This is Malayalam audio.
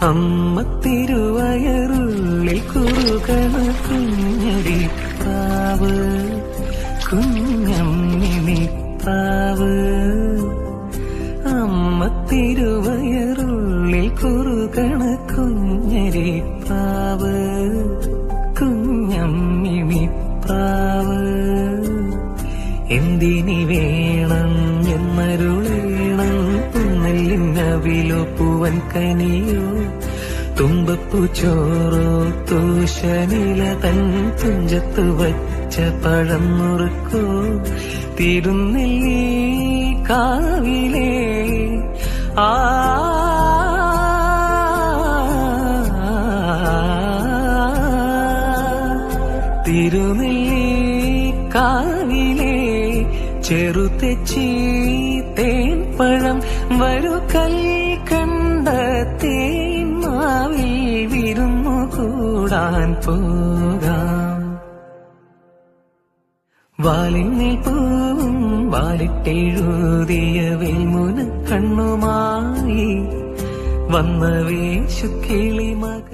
അമ്മ തിരുവയറുള്ളിൽ കുറുകണ കുഞ്ഞടി പ്രാവ്, കുഞ്ഞമ്മിണി പ്രാവ്. അമ്മ തിരുവയറുള്ളിൽ കുറുകണ കുഞ്ഞരി പ്രാവ്, കുഞ്ഞമ്മിണി പ്രാവ്. എന്തിനി വേണം എന്നരുളേണം, പുന്നല്ലിനവിലോ പൂവൻ കനിയോ, തുമ്പപ്പൂ ചോറോ തൂശനില തൻ തുഞ്ചത്ത് വച്ച പഴം നുറുക്കോ, തിരുനെല്ലി കാവിലേ ആ തിരുനെല്ലി കാവിലേ ചെറുതെച്ചി തേൻപഴം വരു കൽക്കണ്ട തേന്മാവിൽ വിരുന്നു കൂടാൻ പോകാം. വാലിന്മേൽ പൂവും വാലിട്ടെഴുതിയ വെൽമുന കണ്ണുമായി വന്ന വേശുക്കിളി മക